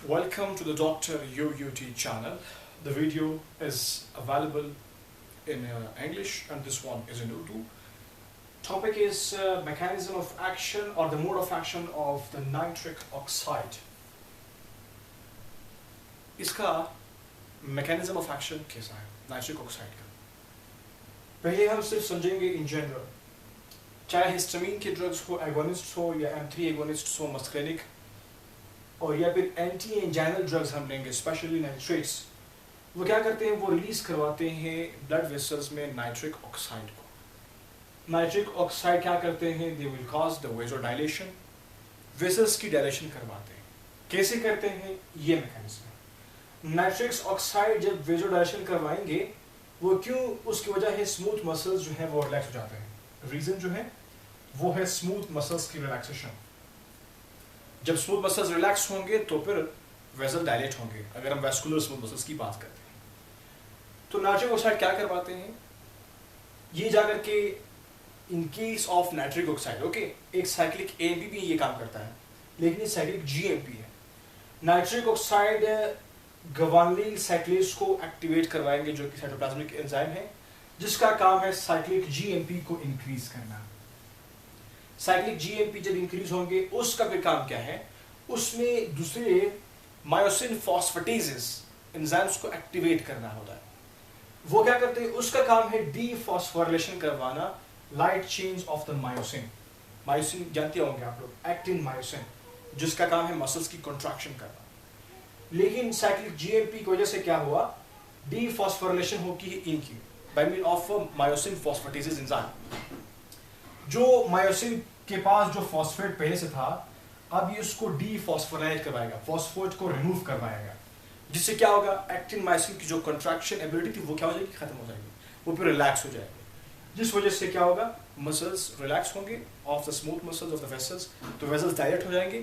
Welcome to the Dr. UUT channel. The video is available in English and this one is in Urdu. Topic is mechanism of action or the mode of action of the nitric oxide. इसका mechanism of action कैसा है nitric oxide का? पहले हम सिर्फ समझेंगे in general. चाहे histamine के ड्रग्स हो, एगोनिस्ट हो या M3 एगोनिस्ट हो, मस्क्रेनिक और या फिर एंटी एंजाइनल ड्रग्स हम लेंगे, स्पेशली नाइट्रेट्स, वो क्या करते हैं, वो रिलीज करवाते हैं ब्लड वेसल्स में नाइट्रिक ऑक्साइड को। नाइट्रिक ऑक्साइड क्या करते हैं, they will cause the vasodilation, vessels की डायलेशन करवाते हैं। कैसे करते हैं, ये मैकेनिज्म है। नाइट्रिक ऑक्साइड जब वेसोडाइलेशन करवाएंगे, वो क्यों, उसकी वजह है स्मूथ मसल्स जो है वो रिलैक्स हो जाते हैं। रीजन जो है वो है स्मूथ मसल्स की रिलैक्सेशन। जब स्मूथ मसल्स रिलैक्स होंगे तो फिर वेसल डायलेट होंगे, अगर हम वैस्कुलर स्मूथ मसल्स की बात करते हैं। तो नाइट्रिक ऑक्साइड क्या करवाते हैं, ये जाकर के in case of nitric oxide, okay, एक साइक्लिक एएमपी भी ये काम करता है, लेकिन ये साइक्लिक जीएमपी है। नाइट्रिक ऑक्साइड गवानिल साइक्लेज को एक्टिवेट करवाएंगे, जो कि साइटोप्लाज्मिक एंजाइम है, जिसका काम है साइक्लिक जीएमपी को इंक्रीज करना। साइक्लिक जीएमपी जब इंक्रीज होंगे, उसका फिर काम क्या है, उसमें दूसरे मायोसिन फॉस्फेटेजेस एंजाइम्स को एक्टिवेट करना होता है। वो क्या करते हैं, उसका काम है डीफॉस्फोरिलेशन करवाना, light change of the myosin. Myosin जानते होंगे आप लोग, एक्टिन मायोसिन, जिसका काम है मसल्स की कॉन्ट्रैक्शन करना। लेकिन साइक्लिक जीएमपी की वजह से क्या हुआ, डीफॉस्फोरिलेशन होगी इनकी by mean of myosin phosphatases enzyme. जो मायोसिन के पास जो फॉस्फेट पहले से था, अब ये उसको डीफॉस्फोराइलेट करवाएगा, फॉस्फेट को रिमूव करवाएगा, जिससे क्या होगा, एक्टिन मायोसिन की जो कंट्रैक्शन एबिलिटी थी वो क्या हो जाएगी, खत्म हो जाएगी, वो फिर रिलैक्स हो जाएगी, जिस वजह से क्या होगा, मसल्स रिलैक्स होंगे of the smooth muscles of the vessels, तो वेसल्स डायलेट हो जाएंगे,